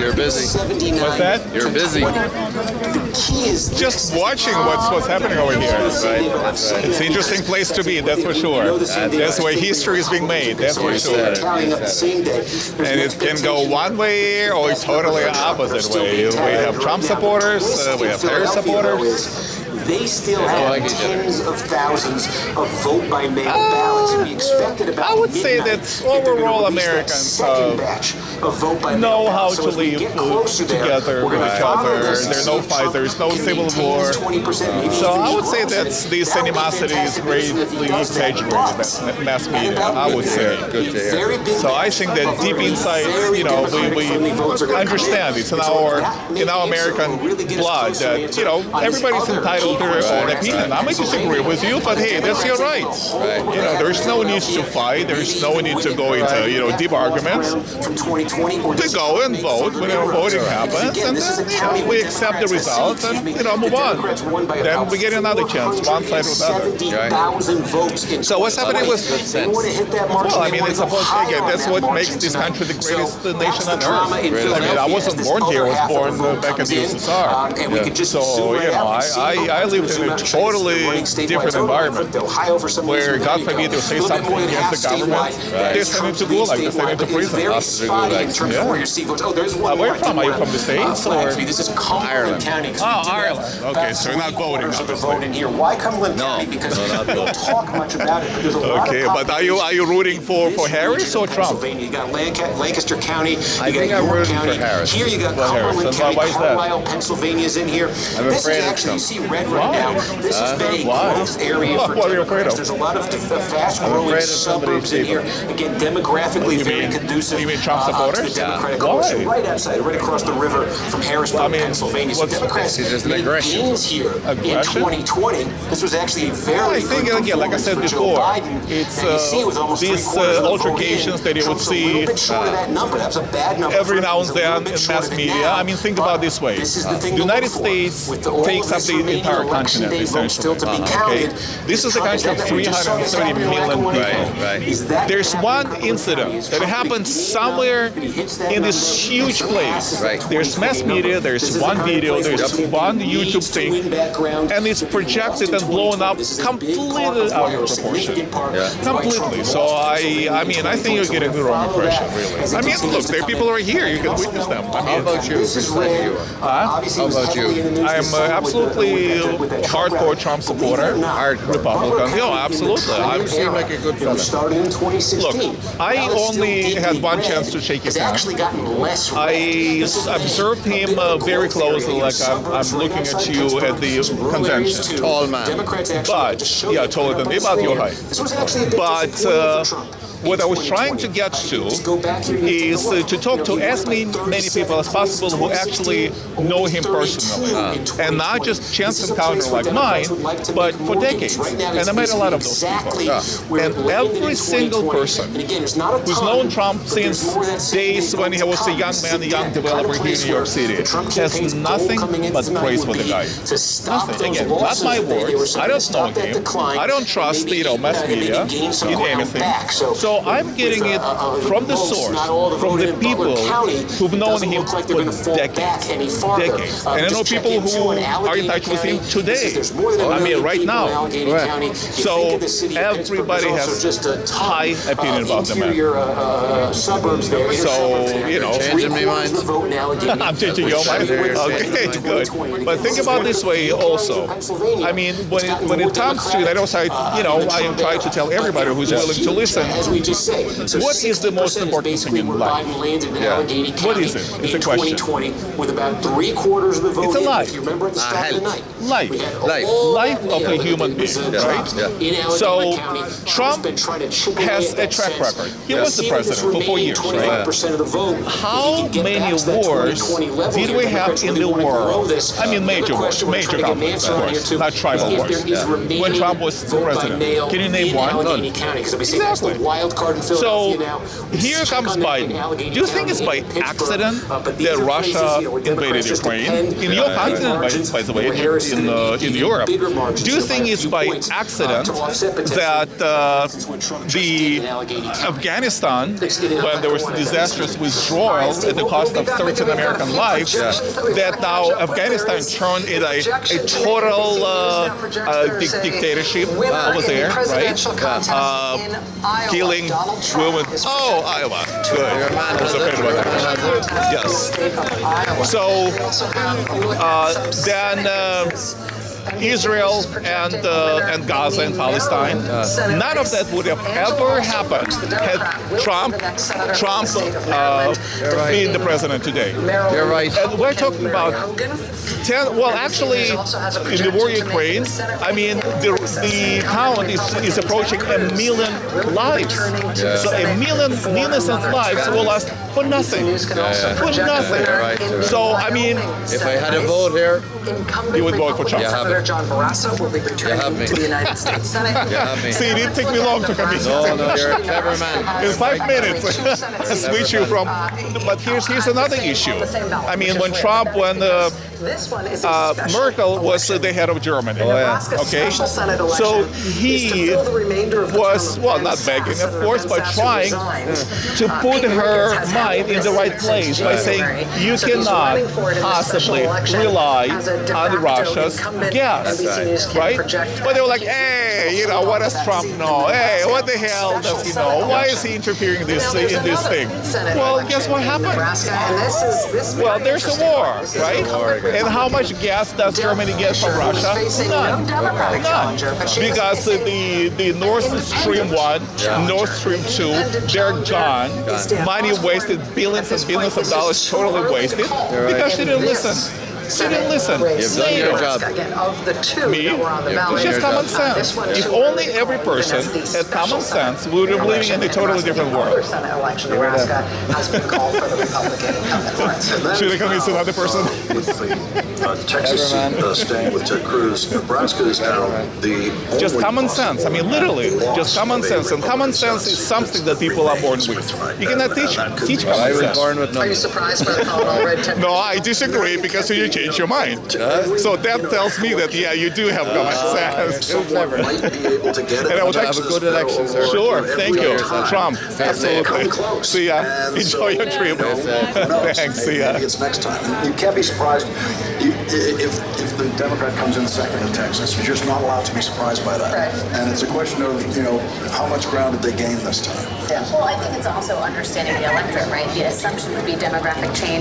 You're busy. What's that? You're busy. Just watching what's happening over here. Right. It's an interesting place to be, that's for sure. That's where history is being made, that's for sure. And it can go one way or totally opposite way. We have Trump supporters, we have Harris supporters. They still have tens of thousands of vote-by-mail ballots, and we expected about I would say that overall Americans know how to live together with each other. There are no fights, there is no civil war. So I would say that this animosity is greatly exaggerated, mass media, I would say. Good to hear. So I think that deep inside, you know, we understand it's in our American blood that, you know, everybody's entitled to their own opinion. I may disagree with you, but hey, that's your right. You know, there's no need to fight. There's no need to go into, you know, deep arguments. We go and vote whenever voting happens, and then, you know, we accept the results and, you know, move on. Then we get another chance, one side or the other. So what's happening with... Well, I mean, it's supposed to, again, that's what makes this country the greatest nation on earth. I mean, I wasn't born here. I was born back in the USSR. So, you know, I lived in a totally different environment where, God forbid, you say something against the government, they send you to Gulag, they send you to prison. Yeah. Where are you from? Are you from the States or? Ireland. Oh, Ireland. Okay, so you're not voting, obviously. Why Cumberland County? Because we don't talk much about it. Okay, but are you rooting for Harris or Trump? You got Lancaster County. I think I'm rooting for Harris. Here you got Cumberland County, Carlisle, Pennsylvania's in here. I'm afraid of Trump. You see red right now. This has been a growth area for what are you afraid of? There's a lot of fast-growing suburbs in here. Again, demographically very conducive you mean Trump supporters? to the Democratic coalition. Right outside, right across the river from Harrisburg, Pennsylvania. So Democrats made gains here in 2020. This was actually a very good again, like I said before, it's these altercations that you would see every now and then in mass media. I mean, think about it this way. The United States takes up the entire continent, essentially. Okay? This is a country of 330 million people. There's one incident that happened somewhere in this huge place. There's mass media, there's one video, there's one YouTube thing, and it's projected and blown up completely out of proportion. Completely. So I mean, I think you're getting the wrong impression, really. I mean, look, there are people who are here, you can witness them. I mean, how about you? How about you? I'm absolutely hardcore Trump supporter, Republican. No, absolutely. You seem like a good fellow. Look, I only had one chance to shake his hand. I observed him very closely, like I'm looking at you at the convention. Tall man. But, yeah, taller than me, about your height. But, what I was trying to get to is to talk to as many people as possible who actually know him personally. And not just chance encounter like mine, but for decades. And I met a lot of those people. And every single person who's known Trump since days when he was a young man, a young developer here in New York City, has nothing but praise for the guy. Nothing. Again, not my words. I don't know him. I don't trust, you know, mass media in anything. So I'm getting it from the source, from the people who've known him for decades. And I know people who are in touch with him today. I mean, right now. So everybody has high opinion about the man. So, you know. Changing my mind. I'm changing your mind? Okay, good. But think about this way also. I mean, when it comes to that, also, you know, I am trying to tell everybody who's willing to listen, what is the most important thing in life? What is it? It's a question. With about 3/4 of the vote. It's a life. You remember at the start of the night. Life of a human being, right? So Trump has a track record. He was the president for 4 years, right? How many wars did we have in the world? I mean, major wars, major conflicts, of course, not tribal wars. When Trump was the president, can you name one? Exactly. wild card in So Philadelphia now. here comes Biden. Do you think it's by accident that Russia invaded Ukraine? In your continent, by the way, in Europe. Do you think it's by accident that the Afghanistan, when there was a disastrous withdrawal at the cost of 13 American lives, that now Afghanistan turned into a total dictatorship over there, right? Killing women. Oh, Iowa. Good. I was afraid about that. Yes. So then Israel and Gaza and Palestine, none of that would have ever happened had Trump been the president today. You're right. And we're talking about 10, well, actually, in the war in Ukraine, I mean, the count is approaching 1 million lives. Yeah. So 1 million innocent lives will last for nothing. For nothing. Right. So, I mean, If I had a vote here, you would vote for Trump. You have Senator John Barrasso will be returning me. to the United States Senate. you have me. See, it didn't take me long to convince you. No, you're a clever man. In 5 minutes, I switch you from. But here's another issue. I mean, when This one is a special Merkel was election. the head of Germany. Nebraska Okay, special Senate election so is to he fill the remainder of the was, term of well, Ben not begging, of Senator course, Ben but Sasse trying resigned. to put Pete her Ricketts has had mind in the this right election place by since saying January. you So he's cannot running for it in this special possibly election rely as a de on facto Russia's incumbent. gas, NBC News can right? project But they were like, hey, you know, what does Trump know? Hey, what the hell does he know? Why is he interfering in this thing? Well, guess what happened? Well, there's a war, right? And how much gas does Germany get from Russia? None. None. Because the Nord Stream 1, Nord Stream 2, they're gone. Money wasted, billions and billions of dollars totally wasted because she didn't listen. She didn't listen. You've done your job. Me? It's just common sense. If only every person had common sense, we would be living in a totally different world. Should I convince another person? Texas staying with Ted Cruz, Nebraska is now the Just common sense. I mean, literally, just common sense. And common sense is something that people are born with. You cannot teach I common was sense. born with Are you nothing. surprised by the call on red tech? No, I disagree because you change your mind. So that tells me that, yeah, you do have common sense. Too clever. might be able to get it. And I would Have a good election, sir. Sure, thank you. Trump, safe. absolutely. Close. See ya. And Enjoy so, your trip. who knows? Thanks, see ya. Maybe it's next time. You can't be surprised if the Democrat comes in second in Texas. You're just not allowed to be surprised by that. Right. And it's a question of, how much ground did they gain this time? Well, I think it's also understanding the electorate, right? The assumption would be demographic change.